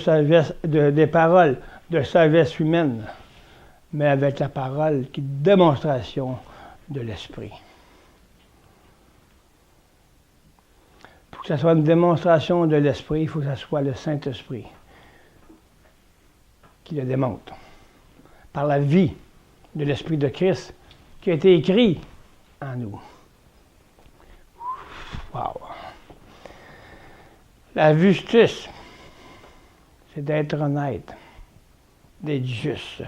sagesse, des paroles de sagesse humaine, mais avec la parole qui est démonstration de l'Esprit. Pour que ce soit une démonstration de l'Esprit, il faut que ce soit le Saint-Esprit qui le démontre. Par la vie de l'Esprit de Christ qui a été écrit en nous. Wow! La justice, c'est d'être honnête, d'être juste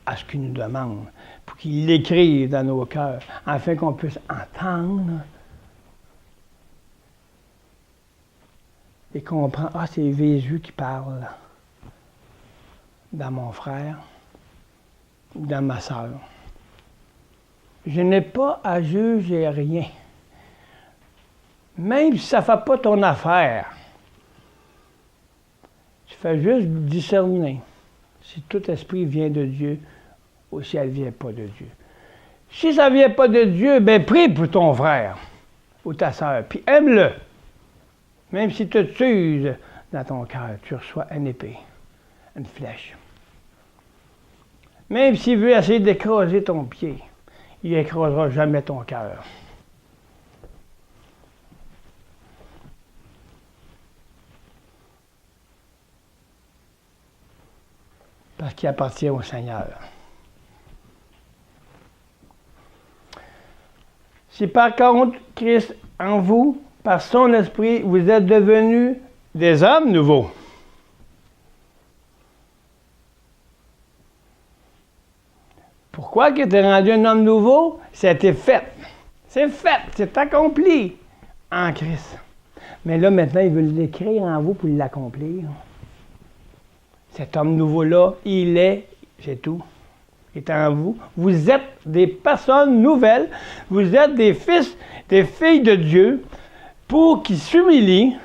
à ce qu'il nous demande, pour qu'il l'écrive dans nos cœurs, afin qu'on puisse entendre et comprendre, ah, c'est Jésus qui parle dans mon frère ou dans ma sœur. Je n'ai pas à juger rien. Même si ça ne fait pas ton affaire, tu fais juste discerner si tout esprit vient de Dieu ou si elle ne vient pas de Dieu. Si ça ne vient pas de Dieu, bien prie pour ton frère ou ta sœur, puis aime-le. Même si tu t'uses dans ton cœur, tu reçois une épée, une flèche. Même s'il veut essayer d'écraser ton pied, il n'écrasera jamais ton cœur. Parce qu'il appartient au Seigneur. Si par contre Christ en vous, par son esprit, vous êtes devenus des hommes nouveaux. Pourquoi qu'il était rendu un homme nouveau? C'était fait. C'est fait, c'est accompli en Christ. Mais là, maintenant, il veut l'écrire en vous pour l'accomplir. Cet homme nouveau-là, il est, c'est tout, est en vous. Vous êtes des personnes nouvelles. Vous êtes des fils, des filles de Dieu pour qu'ils s'humilient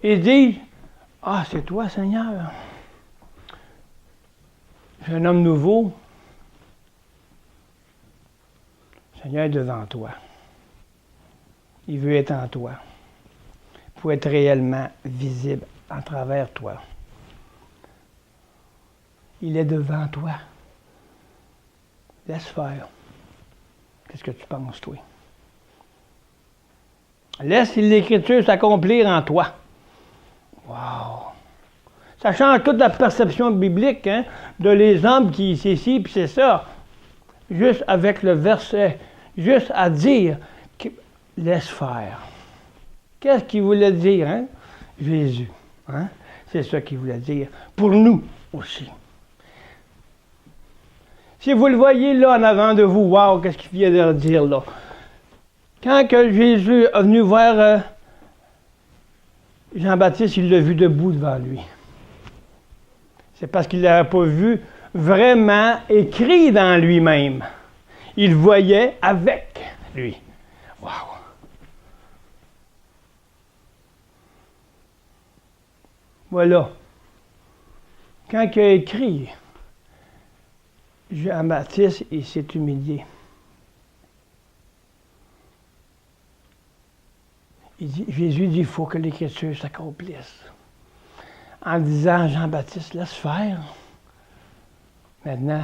et disent, « Ah, c'est toi, Seigneur. Je suis un homme nouveau. Le Seigneur est devant toi. Il veut être en toi pour être réellement visible à travers toi. Il est devant toi. Laisse faire. Qu'est-ce que tu penses, toi? Laisse l'Écriture s'accomplir en toi. Wow! Ça change toute la perception biblique, hein, de les hommes qui c'est ci puis c'est ça. Juste avec le verset, juste à dire, laisse faire. Qu'est-ce qu'il voulait dire, hein? Jésus. Hein? C'est ça qu'il voulait dire. Pour nous aussi. Si vous le voyez là en avant de vous, wow, qu'est-ce qu'il vient de dire là? Quand que Jésus est venu voir Jean-Baptiste, il l'a vu debout devant lui. C'est parce qu'il ne l'avait pas vu vraiment écrit dans lui-même. Il voyait avec lui. Wow! Voilà. Quand il a écrit, Jean-Baptiste, il s'est humilié. Jésus dit, il faut que l'Écriture s'accomplisse. En disant, Jean-Baptiste, laisse faire. Maintenant,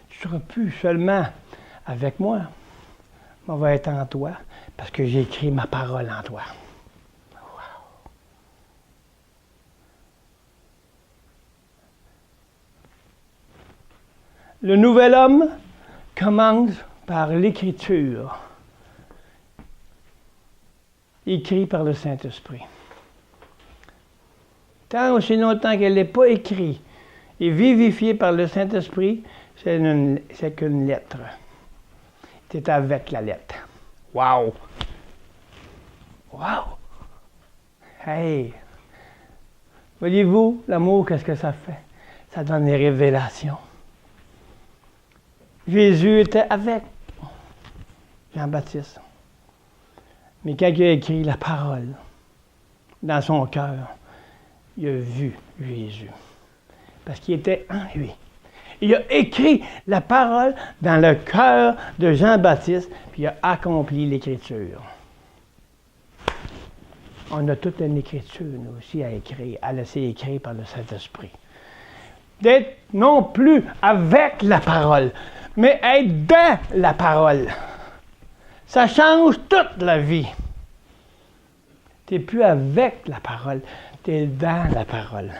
tu ne seras plus seulement avec moi, mais on va être en toi, parce que j'ai écrit ma parole en toi. Wow. Le nouvel homme commence par l'Écriture, écrit par le Saint-Esprit. Tant aussi longtemps qu'elle n'est pas écrite et vivifiée par le Saint-Esprit, c'est qu'une lettre. C'est avec la lettre. Wow! Wow! Hey! Voyez-vous, l'amour, qu'est-ce que ça fait? Ça donne des révélations. Jésus était avec Jean-Baptiste. Mais quand il a écrit la parole dans son cœur, il a vu Jésus. Parce qu'il était en lui. Il a écrit la parole dans le cœur de Jean-Baptiste, puis il a accompli l'Écriture. on a toute une écriture, nous aussi, à écrire, à laisser écrire par le Saint-Esprit. D'être non plus avec la parole, mais être dans la parole. Ça change toute la vie. Tu n'es plus avec la parole, tu es dans la parole.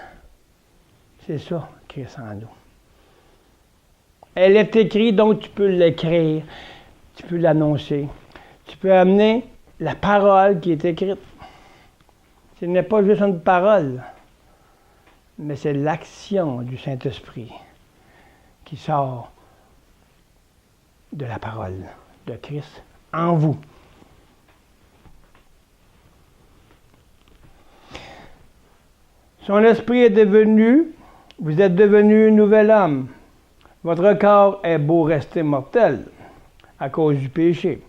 C'est ça, Christ en nous. Elle est écrite, donc tu peux l'écrire, tu peux l'annoncer. Tu peux amener la parole qui est écrite. Ce n'est pas juste une parole, mais c'est l'action du Saint-Esprit qui sort de la parole de Christ en vous. Son esprit est devenu, vous êtes devenu un nouvel homme. Votre corps est beau rester mortel à cause du péché.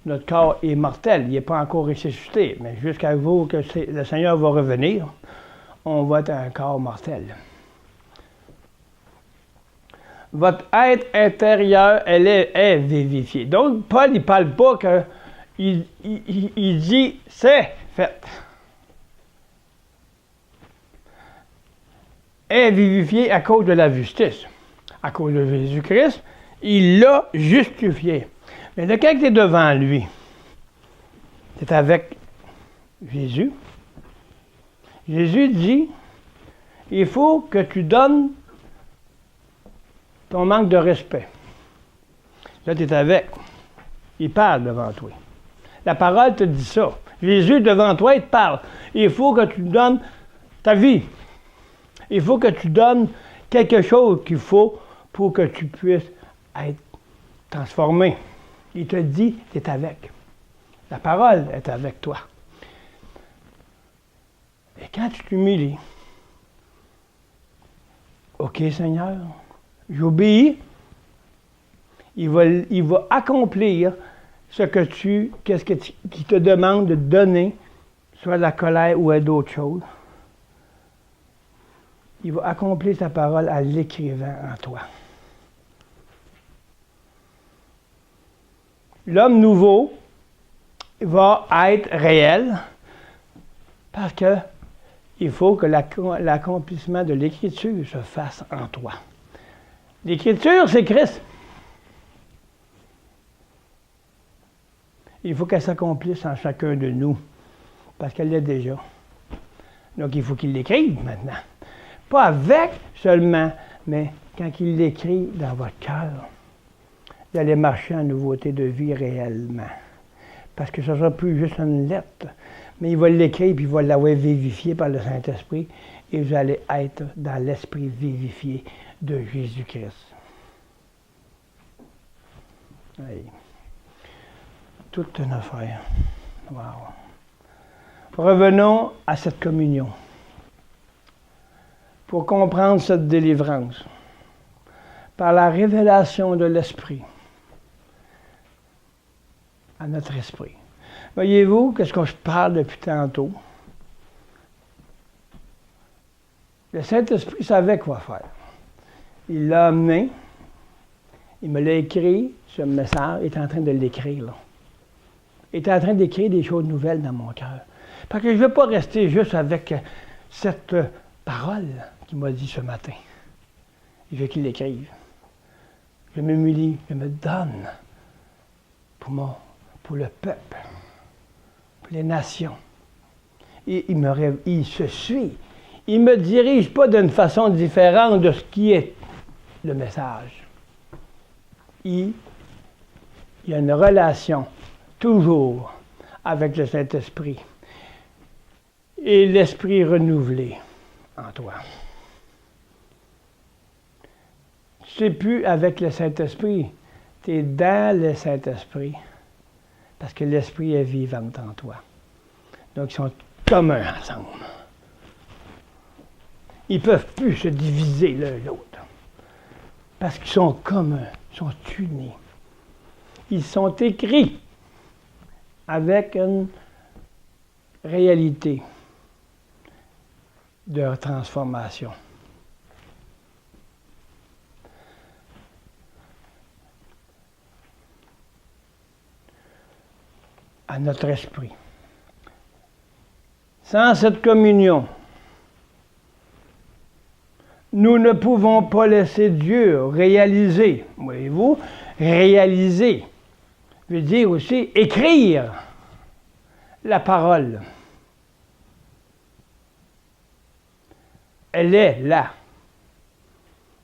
Notre corps est mortel, il n'est pas encore ressuscité, mais jusqu'à vous que le Seigneur va revenir, on va être un corps mortel. Votre être intérieur, elle est vivifié. Donc, Paul, il ne parle pas que, il dit, c'est fait. Est vivifié à cause de la justice. À cause de Jésus-Christ, il l'a justifié. Mais de quand tu es devant lui, tu es avec Jésus. Jésus dit, il faut que tu donnes ton manque de respect. Là, tu es avec. Il parle devant toi. La parole te dit ça. Jésus, devant toi, il te parle. Il faut que tu donnes ta vie. Il faut que tu donnes quelque chose qu'il faut pour que tu puisses être transformé. Il te dit, tu es avec. La parole est avec toi. Et quand tu t'humilies, OK, Seigneur, j'obéis. Il va accomplir qu'est-ce qu'il te demande de donner, soit de la colère ou à d'autres choses. Il va accomplir sa parole en l'écrivant en toi. L'homme nouveau va être réel parce que il faut que l'accomplissement de l'Écriture se fasse en toi. L'Écriture, c'est Christ. Il faut qu'elle s'accomplisse en chacun de nous, parce qu'elle l'est déjà. Donc, il faut qu'il l'écrive maintenant. Pas avec seulement, mais quand il l'écrit dans votre cœur, vous allez marcher en nouveauté de vie réellement. Parce que ce ne sera plus juste une lettre, mais il va l'écrire puis il va l'avoir vivifié par le Saint-Esprit et vous allez être dans l'esprit vivifié de Jésus-Christ. Oui. Toute une affaire. Wow. Revenons à cette communion. Pour comprendre cette délivrance, par la révélation de l'Esprit à notre esprit. Voyez-vous, qu'est-ce que je parle depuis tantôt? Le Saint-Esprit savait quoi faire. Il l'a amené, il me l'a écrit, ce message, il est en train de l'écrire, là. Il est en train d'écrire des choses nouvelles dans mon cœur. Parce que je ne veux pas rester juste avec cette parole qu'il m'a dit ce matin. Il veut qu'il l'écrive. Je m'humilie, je me donne pour le peuple, pour les nations. Et il se suit. Il ne me dirige pas d'une façon différente de ce qui est le message. Il y a une relation toujours avec le Saint-Esprit et l'Esprit renouvelé en toi. Tu n'es plus avec le Saint-Esprit, tu es dans le Saint-Esprit parce que l'Esprit est vivant en toi. Donc, ils sont communs ensemble. Ils ne peuvent plus se diviser l'un l'autre parce qu'ils sont communs, ils sont unis. Ils sont écrits avec une réalité de transformation. À notre esprit. Sans cette communion, nous ne pouvons pas laisser Dieu réaliser. Voyez-vous, réaliser veut dire aussi écrire la parole. Elle est là.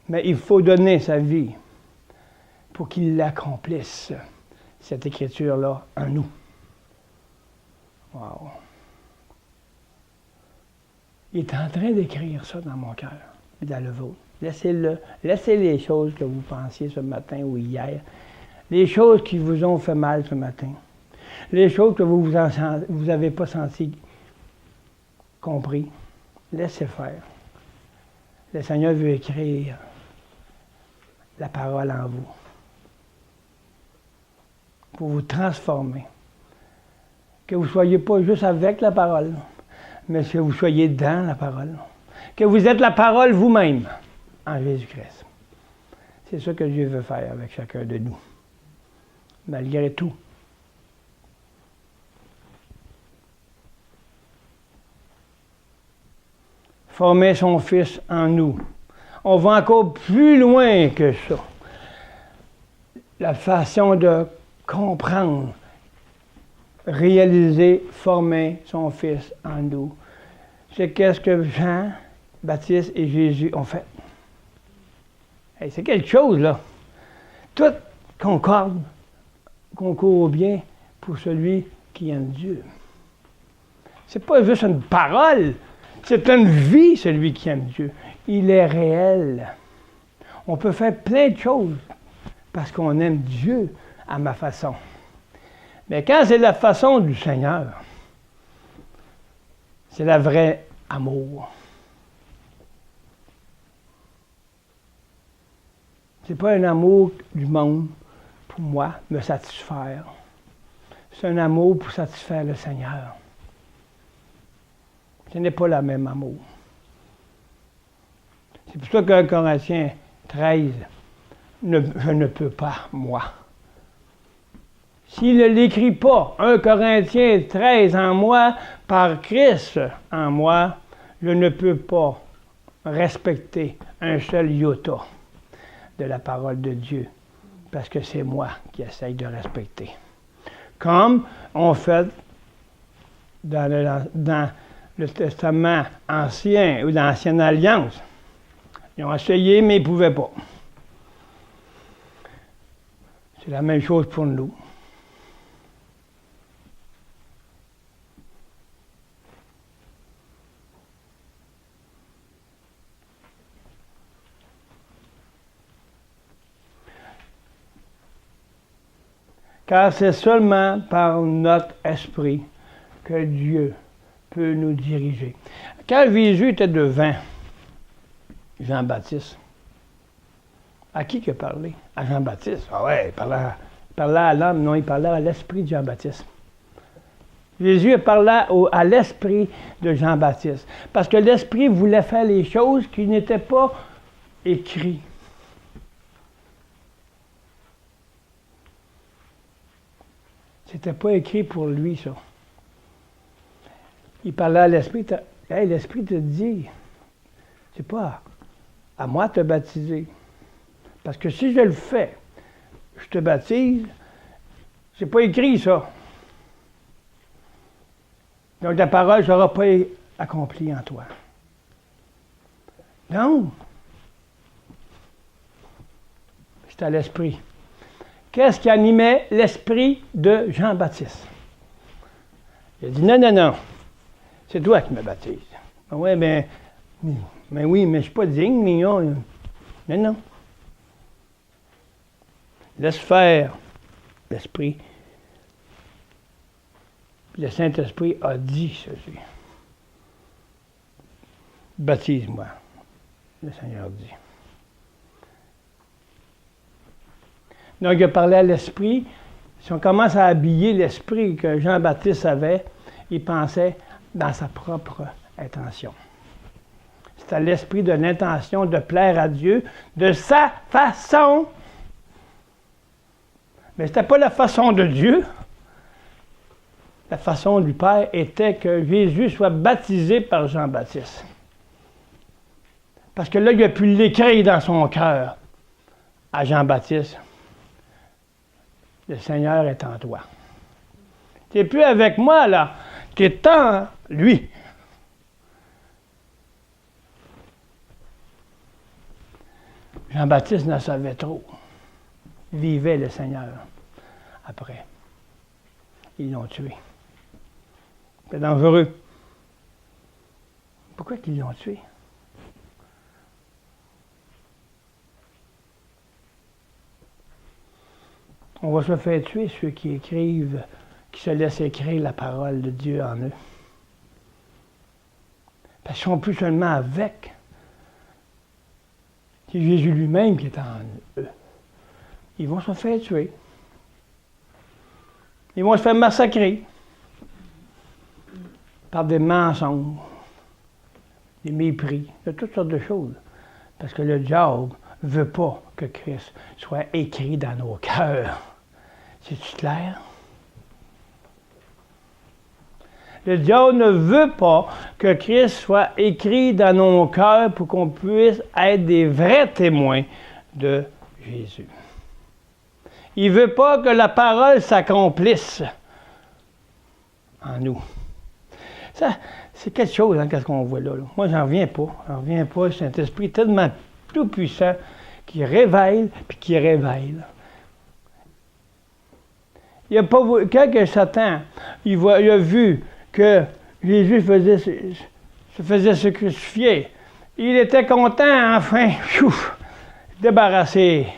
Mais il faut donner sa vie pour qu'il l'accomplisse, cette écriture-là, en nous. Wow. Il est en train d'écrire ça dans mon cœur, dans le vôtre. Laissez-le. Laissez les choses que vous pensiez ce matin ou hier, les choses qui vous ont fait mal ce matin, les choses que vous n'avez pas senti, compris. Laissez faire. Le Seigneur veut écrire la parole en vous pour vous transformer. Que vous ne soyez pas juste avec la parole, mais que vous soyez dans la parole. Que vous êtes la parole vous-même en Jésus-Christ. C'est ça que Dieu veut faire avec chacun de nous, malgré tout. Former son Fils en nous. On va encore plus loin que ça. La façon de comprendre, réaliser, former son Fils en nous. C'est qu'est-ce que Jean, Baptiste et Jésus ont fait. Hey, c'est quelque chose, là. Tout concorde, concourt bien pour celui qui aime Dieu. C'est pas juste une parole. C'est une vie, celui qui aime Dieu. Il est réel. On peut faire plein de choses parce qu'on aime Dieu à ma façon. Mais quand c'est la façon du Seigneur, c'est le vrai amour. C'est pas un amour du monde pour moi, me satisfaire. C'est un amour pour satisfaire le Seigneur. Ce n'est pas le même amour. C'est pour ça qu'un Corinthiens 13, je ne peux pas, moi. S'il ne l'écrit pas, 1 Corinthiens 13 en moi, par Christ en moi, je ne peux pas respecter un seul iota de la parole de Dieu, parce que c'est moi qui essaye de respecter. Comme on fait dans le Testament ancien ou dans l'Ancienne Alliance. Ils ont essayé, mais ils ne pouvaient pas. C'est la même chose pour nous. Car c'est seulement par notre esprit que Dieu peut nous diriger. Quand Jésus était devant Jean-Baptiste, à qui il a parlé? À Jean-Baptiste. Ah ouais, il parlait à l'homme, non, il parlait à l'esprit de Jean-Baptiste. Jésus parlait à l'esprit de Jean-Baptiste. Parce que l'esprit voulait faire les choses qui n'étaient pas écrites. C'était pas écrit pour lui, ça. Il parlait à l'esprit. Hey, l'esprit te dit, c'est pas à moi de te baptiser. Parce que si je le fais, je te baptise, c'est pas écrit, ça. Donc la parole ne sera pas accomplie en toi. Non. C'est à l'esprit. Qu'est-ce qui animait l'esprit de Jean-Baptiste? Il a dit, non, c'est toi qui me baptises. Oui, mais oui, mais je ne suis pas digne, mais non. Laisse faire l'esprit. Le Saint-Esprit a dit ceci. Baptise-moi, le Seigneur dit. Donc, il a parlé à l'esprit. Si on commence à habiller l'esprit que Jean-Baptiste avait, il pensait dans sa propre intention. C'était l'esprit de l'intention de plaire à Dieu de sa façon. Mais ce n'était pas la façon de Dieu. la façon du Père était que Jésus soit baptisé par Jean-Baptiste. Parce que là, il a pu l'écrire dans son cœur à Jean-Baptiste. Le Seigneur est en toi. Tu n'es plus avec moi, là. Tu es en lui. Jean-Baptiste ne savait trop. Il vivait le Seigneur. Après, ils l'ont tué. C'est dangereux. Pourquoi ils l'ont tué? On va se faire tuer ceux qui écrivent, qui se laissent écrire la parole de Dieu en eux. Parce qu'ils ne sont plus seulement avec. C'est Jésus lui-même qui est en eux. Ils vont se faire tuer. Ils vont se faire massacrer par des mensonges, des mépris, de toutes sortes de choses. Parce que le diable ne veut pas que Christ soit écrit dans nos cœurs. C'est-tu clair? Le diable ne veut pas que Christ soit écrit dans nos cœurs pour qu'on puisse être des vrais témoins de Jésus. Il ne veut pas que la parole s'accomplisse en nous. Ça, c'est quelque chose, hein, qu'est-ce qu'on voit là. Moi, j'en reviens pas. J'en reviens pas. C'est un esprit tellement tout puissant qui révèle puis qui révèle. Il a pas, quand Satan il a vu que Jésus se faisait se crucifier, il était content, enfin, débarrassé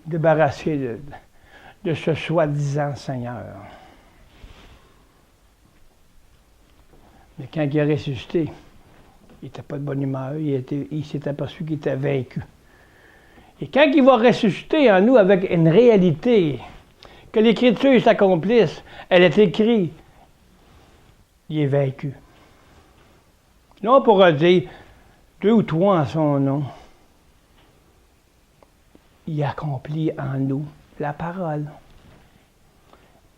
de ce soi-disant Seigneur. Mais quand il a ressuscité, il n'était pas de bonne humeur, il s'est aperçu qu'il était vaincu. Et quand il va ressusciter en nous avec une réalité, que l'Écriture s'accomplisse, elle est écrite, il est vaincu. Là, on pourra dire 2 ou 3 en son nom. Il accomplit en nous la parole.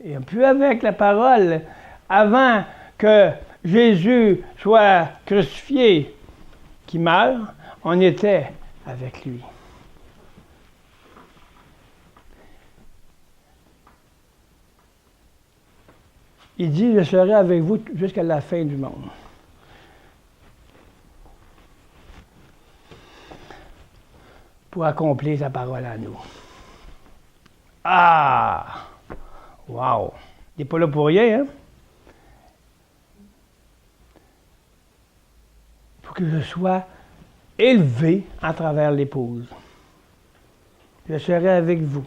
Et puis avec la parole, avant que Jésus soit crucifié, qu'il meure, on était avec lui. Il dit, je serai avec vous jusqu'à la fin du monde. Pour accomplir sa parole à nous. Ah! Wow! Il n'est pas là pour rien, hein? Pour que je sois élevé à travers l'épouse. Je serai avec vous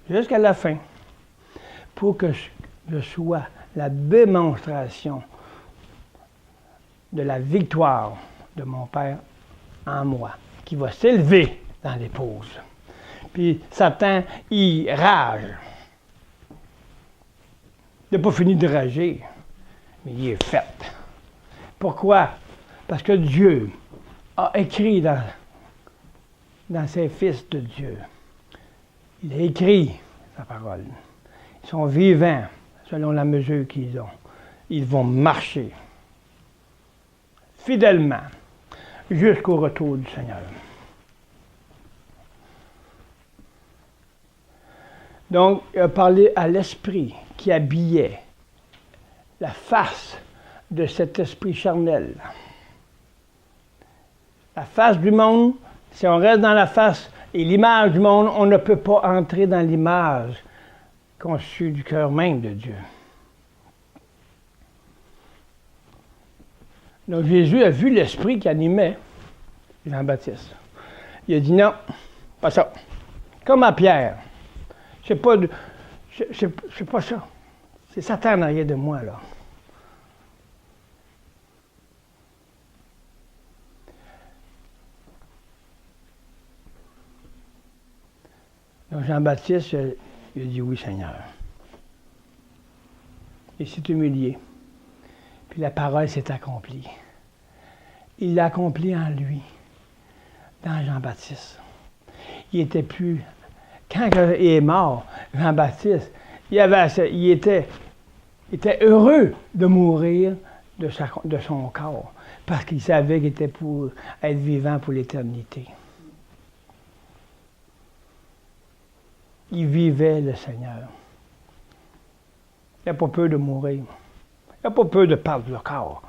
jusqu'à la fin. Pour que je sois la démonstration de la victoire de mon Père en moi, qui va s'élever dans l'épouse. Puis Satan, il rage. Il n'a pas fini de rager, mais il est fait. Pourquoi? Parce que Dieu a écrit dans ses fils de Dieu. Il a écrit sa parole. Ils sont vivants selon la mesure qu'ils ont. Ils vont marcher fidèlement jusqu'au retour du Seigneur. Donc, il a parlé à l'esprit qui habillait la face de cet esprit charnel. La face du monde, si on reste dans la face et l'image du monde, on ne peut pas entrer dans l'image conçue du cœur même de Dieu. Donc Jésus a vu l'esprit qui animait Jean-Baptiste. Il a dit non, pas ça. Comme à Pierre. C'est pas ça. C'est Satan en arrière de moi, là. Donc Jean-Baptiste, il a dit oui, Seigneur. Il s'est humilié. Puis la parole s'est accomplie. Il l'a accomplie en lui, dans Jean-Baptiste. Il était plus... Quand il est mort, Jean-Baptiste, il était heureux de mourir de son corps, parce qu'il savait qu'il était pour être vivant pour l'éternité. Il vivait le Seigneur. Il n'a pas peur de mourir. Il n'a pas peur de perdre le corps.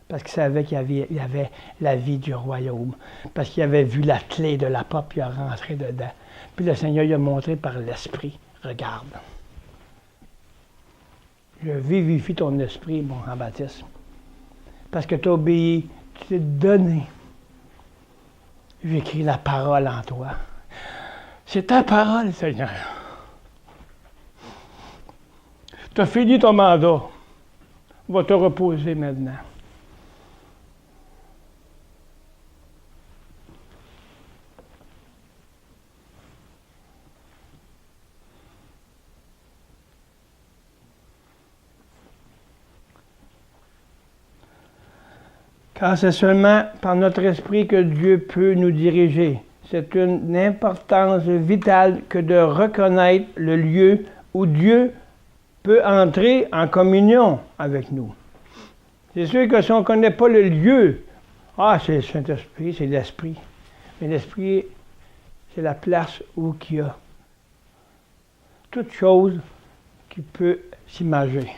Parce qu'il savait qu'il y avait la vie du royaume. Parce qu'il avait vu la clé de la porte, puis il est rentré dedans. Puis le Seigneur lui a montré par l'Esprit, regarde. Je vivifie ton esprit, mon Jean-Baptiste. Parce que tu as obéi, tu t'es donné. J'écris la parole en toi. C'est ta parole, Seigneur. Tu as fini ton mandat. Va te reposer maintenant. Car c'est seulement par notre esprit que Dieu peut nous diriger. C'est une importance vitale que de reconnaître le lieu où Dieu peut entrer en communion avec nous. C'est sûr que si on ne connaît pas le lieu, c'est le Saint-Esprit, c'est l'Esprit. Mais l'Esprit, c'est la place où il y a toute chose qui peut s'imager.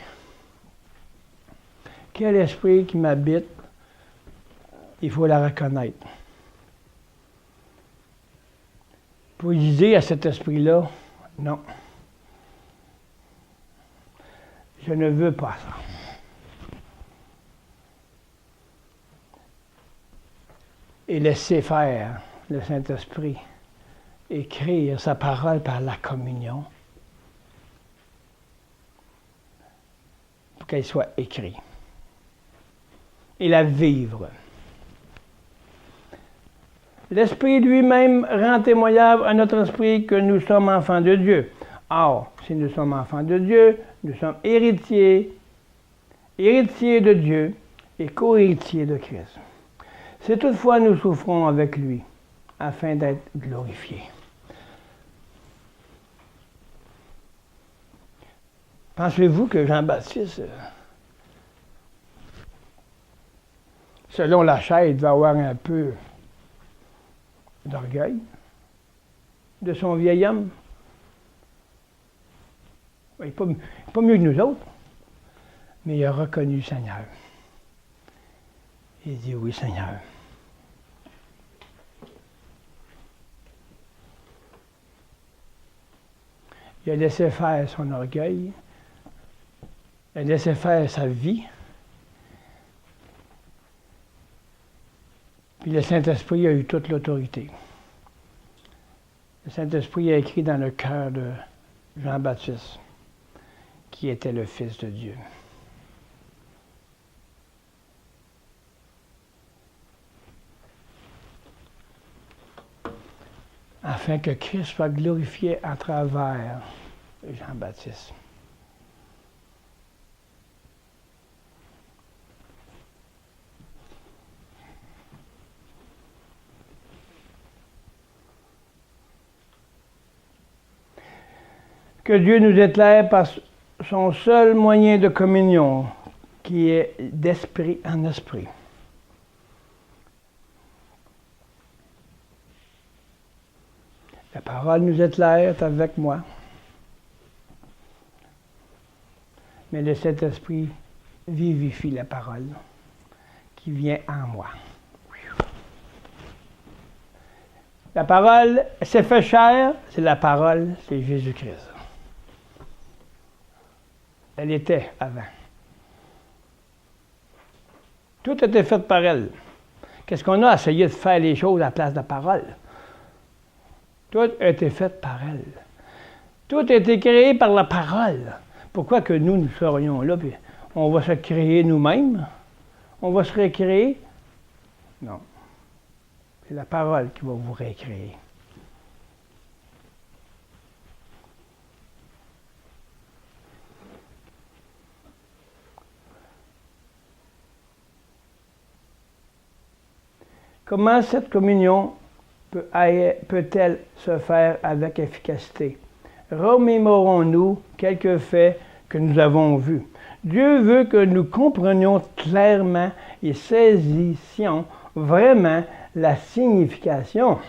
Quel esprit qui m'habite, il faut la reconnaître. Pour dire à cet esprit-là, non. Je ne veux pas ça. Et laisser faire le Saint-Esprit écrire sa parole par la communion pour qu'elle soit écrite. Et la vivre. L'Esprit lui-même rend témoignage à notre esprit que nous sommes enfants de Dieu. Or, si nous sommes enfants de Dieu, nous sommes héritiers de Dieu et co-héritiers de Christ. Si toutefois nous souffrons avec lui, afin d'être glorifiés. Pensez-vous que Jean-Baptiste, selon la chair, il devait avoir un peu d'orgueil de son vieil homme? Il n'est pas mieux que nous autres, mais il a reconnu le Seigneur. Il dit oui, Seigneur. Il a laissé faire son orgueil, il a laissé faire sa vie, puis le Saint-Esprit a eu toute l'autorité. Le Saint-Esprit a écrit dans le cœur de Jean-Baptiste, qui était le Fils de Dieu. Afin que Christ soit glorifié à travers Jean-Baptiste. Que Dieu nous éclaire par son seul moyen de communion, qui est d'esprit en esprit. La parole nous éclaire avec moi. Mais le Saint-Esprit vivifie la parole qui vient en moi. La parole s'est fait chair, c'est la parole, c'est Jésus-Christ. Elle était avant. Tout était fait par elle. Qu'est-ce qu'on a essayé de faire les choses à la place de la parole? Tout a été fait par elle. Tout a été créé par la parole. Pourquoi que nous serions là, puis on va se créer nous-mêmes? On va se récréer? Non. C'est la parole qui va vous récréer. Comment cette communion peut-elle se faire avec efficacité? remémorons-nous quelques faits que nous avons vus. Dieu veut que nous comprenions clairement et saisissions vraiment la signification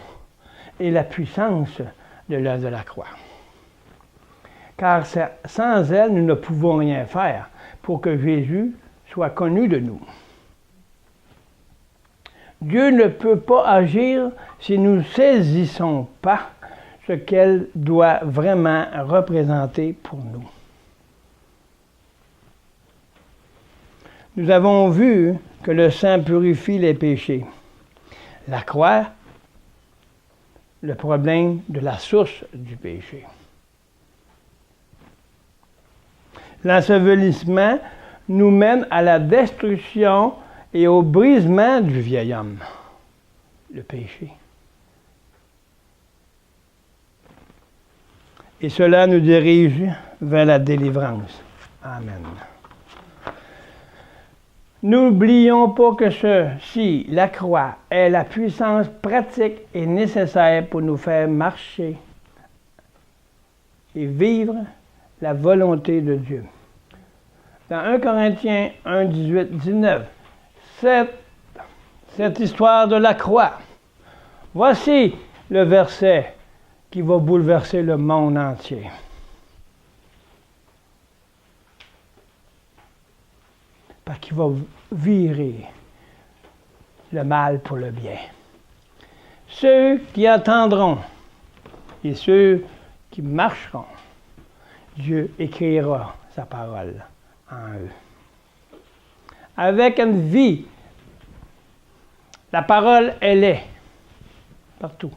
et la puissance de l'œuvre de la croix. Car sans elle, nous ne pouvons rien faire pour que Jésus soit connu de nous. Dieu ne peut pas agir si nous ne saisissons pas ce qu'elle doit vraiment représenter pour nous. Nous avons vu que le sang purifie les péchés. La croix, le problème de la source du péché. L'ensevelissement nous mène à la destruction et au brisement du vieil homme, le péché. Et cela nous dirige vers la délivrance. Amen. N'oublions pas que ceci, la croix, est la puissance pratique et nécessaire pour nous faire marcher et vivre la volonté de Dieu. Dans 1 Corinthiens 1, 18, 19, cette histoire de la croix, voici le verset qui va bouleverser le monde entier. Parce qu'il va virer le mal pour le bien. Ceux qui attendront et ceux qui marcheront, Dieu écrira sa parole en eux. Avec une vie, la parole, elle est partout.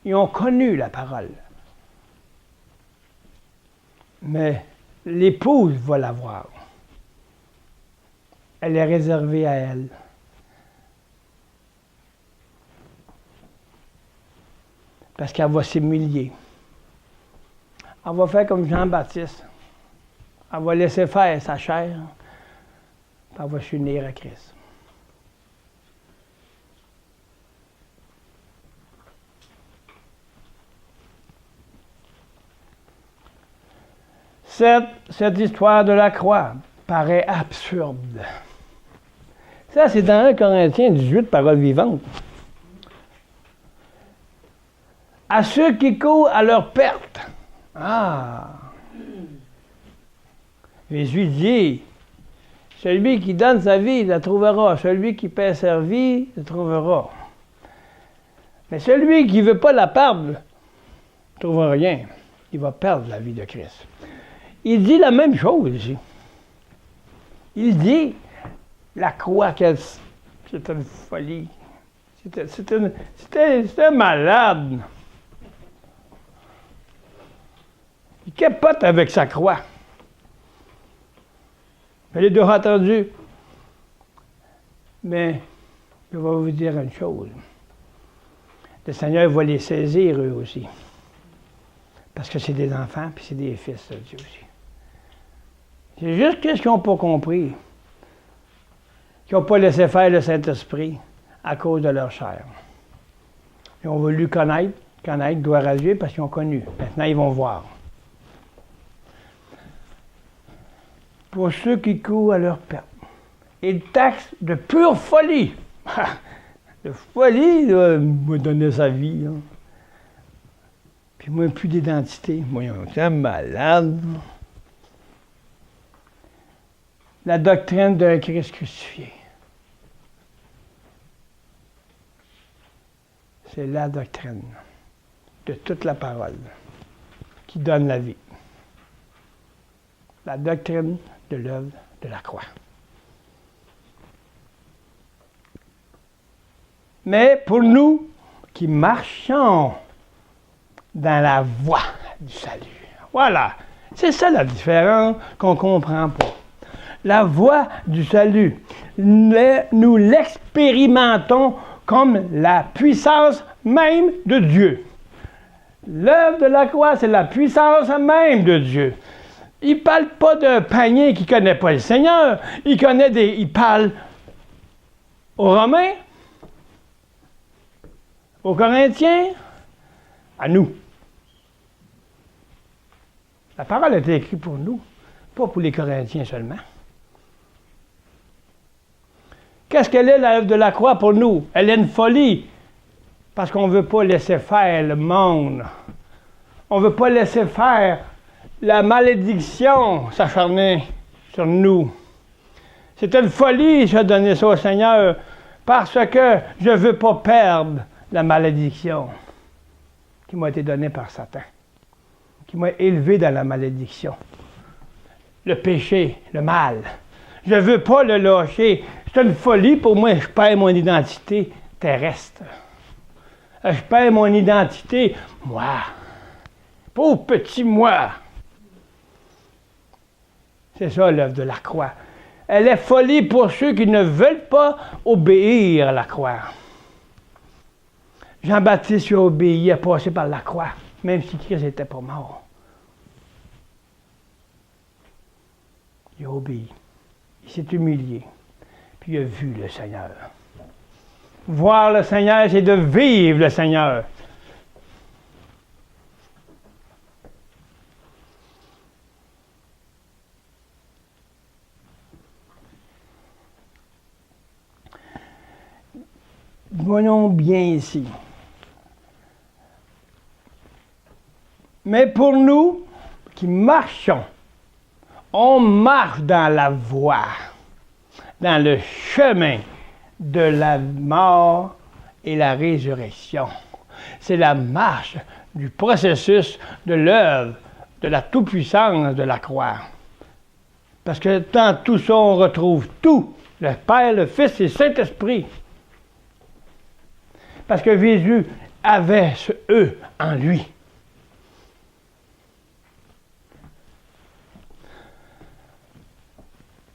Ils ont connu la parole. Mais l'épouse va la voir. Elle est réservée à elle. Parce qu'elle va s'humilier. Elle va faire comme Jean-Baptiste. Elle va laisser faire sa chair. Puis elle va s'unir à Christ. Cette histoire de la croix paraît absurde. Ça, c'est dans 1 Corinthiens 18, paroles vivantes. À ceux qui courent à leur perte. Ah! Jésus dit, celui qui donne sa vie, la trouvera. Celui qui perd sa vie, la trouvera. Mais celui qui ne veut pas la perdre, ne trouvera rien. Il va perdre la vie de Christ. Il dit la même chose ici. Il dit, la croix, c'est une folie. C'était malade. Il capote avec sa croix. Mais les deux ont entendu. Mais je vais vous dire une chose. Le Seigneur va les saisir eux aussi. Parce que c'est des enfants, puis c'est des fils de Dieu aussi. C'est juste qu'est-ce qu'ils n'ont pas compris. Qu'ils n'ont pas laissé faire le Saint-Esprit à cause de leur chair. Ils ont voulu connaître, gloire à Dieu, parce qu'ils ont connu. Maintenant, ils vont voir. Pour ceux qui courent à leur perte. Ils taxent de pure folie. De folie, là, me donner sa vie. Là. Puis moi, plus d'identité. Moi, c'est malade. La doctrine d'un Christ crucifié. C'est la doctrine de toute la parole qui donne la vie. La doctrine de l'œuvre de la croix. Mais pour nous qui marchons dans la voie du salut, voilà, c'est ça la différence qu'on ne comprend pas. La voie du salut, nous l'expérimentons comme la puissance même de Dieu. L'œuvre de la croix, c'est la puissance même de Dieu. Il ne parle pas d'un païen qui ne connaît pas le Seigneur. Il parle aux Romains, aux Corinthiens, à nous. La parole a été écrite pour nous, pas pour les Corinthiens seulement. Qu'est-ce qu'elle est, l'œuvre de la croix, pour nous? Elle est une folie, parce qu'on ne veut pas laisser faire le monde. On ne veut pas laisser faire la malédiction s'acharner sur nous. C'est une folie, je donner ça au Seigneur, parce que je ne veux pas perdre la malédiction qui m'a été donnée par Satan, qui m'a élevé dans la malédiction. Le péché, le mal. Je ne veux pas le lâcher. C'est une folie pour moi, je perds mon identité terrestre. Je perds mon identité, moi. Pauvre petit moi. C'est ça l'œuvre de la croix. Elle est folie pour ceux qui ne veulent pas obéir à la croix. Jean-Baptiste a obéi, il a passé par la croix, même si Christ n'était pas mort. Il a obéi. Il s'est humilié. Puis il a vu le Seigneur. Voir le Seigneur, c'est de vivre le Seigneur. Voyons bien ici. Mais pour nous qui marchons, on marche dans la voie, dans le chemin de la mort et la résurrection. C'est la marche du processus de l'œuvre, de la toute-puissance de la croix. Parce que dans tout ça, on retrouve tout, le Père, le Fils et le Saint-Esprit. Parce que Jésus avait ce « eux » en lui.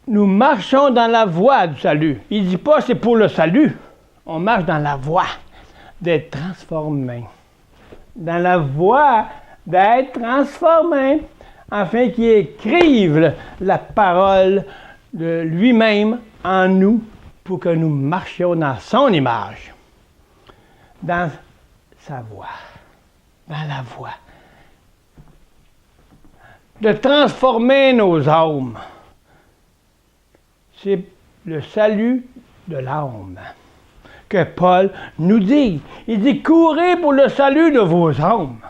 Nous marchons dans la voie du salut. Il ne dit pas c'est pour le salut. On marche dans la voie d'être transformé. Dans la voie d'être transformé, afin qu'il écrive la parole de lui-même en nous pour que nous marchions dans son image. Dans sa voie. Dans la voie. De transformer nos âmes. C'est le salut de l'âme que Paul nous dit. Il dit, courez pour le salut de vos âmes.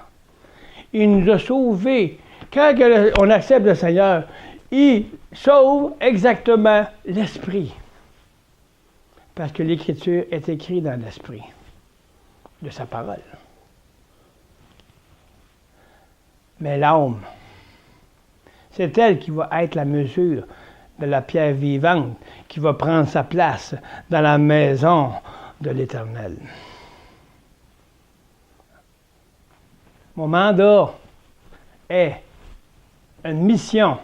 Il nous a sauvés. Quand on accepte le Seigneur, il sauve exactement l'esprit. Parce que l'Écriture est écrite dans l'esprit de sa parole. Mais l'âme, c'est elle qui va être la mesure de la pierre vivante qui va prendre sa place dans la maison de l'Éternel. Mon mandat est une mission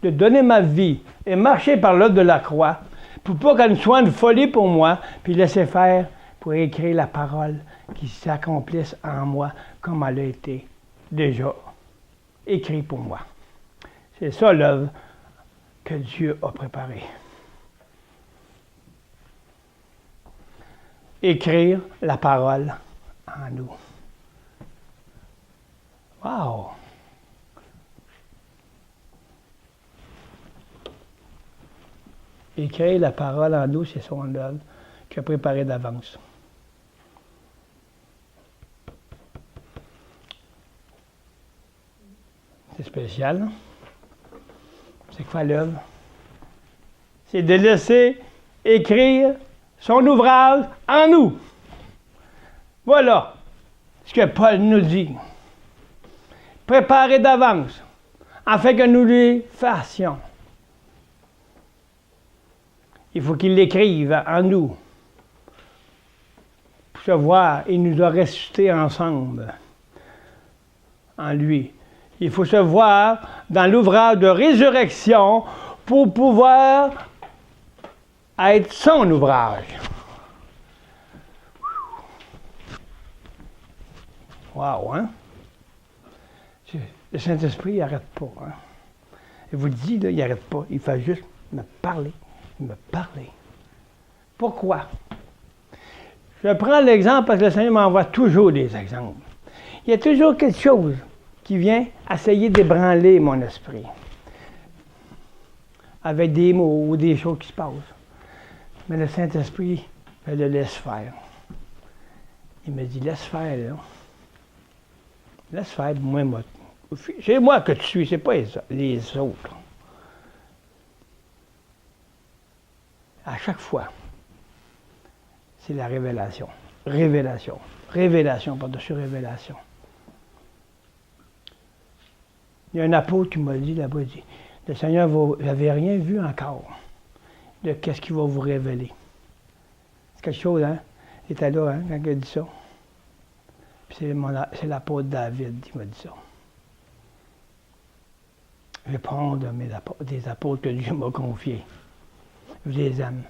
de donner ma vie et marcher par l'œuvre de la croix pour pas qu'elle soit une folie pour moi, puis laisser faire pour écrire la parole qui s'accomplisse en moi comme elle a été déjà écrite pour moi. C'est ça l'œuvre que Dieu a préparé. Écrire la parole en nous. Wow! Écrire la parole en nous, c'est son œuvre qu'il a préparée d'avance. C'est spécial, non? C'est quoi l'œuvre? C'est de laisser écrire son ouvrage en nous. Voilà ce que Paul nous dit. Préparer d'avance, afin que nous lui fassions. Il faut qu'il l'écrive en nous. Pour se voir, il nous a ressuscités ensemble, en lui. Il faut se voir dans l'ouvrage de résurrection pour pouvoir être son ouvrage. Wow, hein? Le Saint-Esprit, il n'arrête pas. Hein? Je vous le dis, là, il n'arrête pas. Il fait juste me parler. Me parler. Pourquoi? Je prends l'exemple parce que le Seigneur m'envoie toujours des exemples. Il y a toujours quelque chose qui vient essayer d'ébranler mon esprit. Avec des mots ou des choses qui se passent. Mais le Saint-Esprit, je le laisse faire. Il me dit, laisse faire, là. Laisse faire, moi. C'est moi que tu suis, c'est pas les autres. À chaque fois, c'est la révélation. Révélation. Révélation par-dessus révélation. Il y a un apôtre qui m'a dit là-bas, il dit, le Seigneur, vous n'avez rien vu encore de qu'est-ce qu'il va vous révéler. C'est quelque chose, hein? Il était là, hein, quand il a dit ça. Puis c'est l'apôtre David qui m'a dit ça. Je prends des apôtres que Dieu m'a confiés. Je les aime.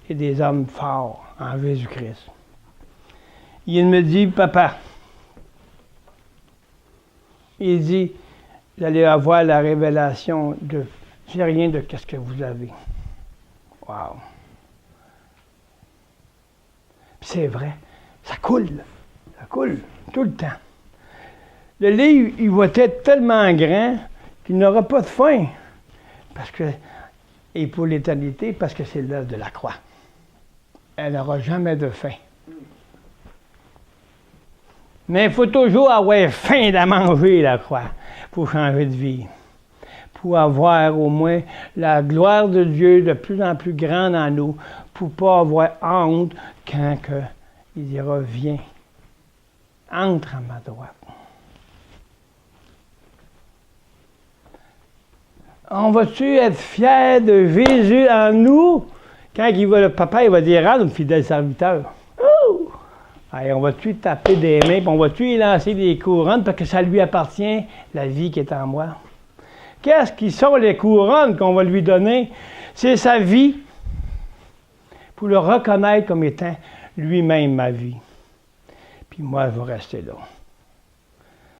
C'est des hommes forts en Jésus-Christ. Il me dit, papa, il dit, vous allez avoir la révélation de, j'ai rien de qu'est-ce que vous avez. Wow. C'est vrai, ça coule tout le temps. Le livre, il va être tellement grand qu'il n'aura pas de fin, et pour l'éternité, parce que c'est l'œuvre de la croix. Elle n'aura jamais de fin. Mais il faut toujours avoir faim de manger la croix pour changer de vie. Pour avoir au moins la gloire de Dieu de plus en plus grande en nous, pour ne pas avoir honte quand il dira, viens, entre à ma droite. On va-tu être fiers de Jésus en nous quand le papa il va dire, rendre fidèle serviteur? Oh! Allez, on va-tu taper des mains, puis on va-tu y lancer des couronnes parce que ça lui appartient, la vie qui est en moi? Qu'est-ce qui sont les couronnes qu'on va lui donner? C'est sa vie, pour le reconnaître comme étant lui-même ma vie. Puis moi, je vais rester là.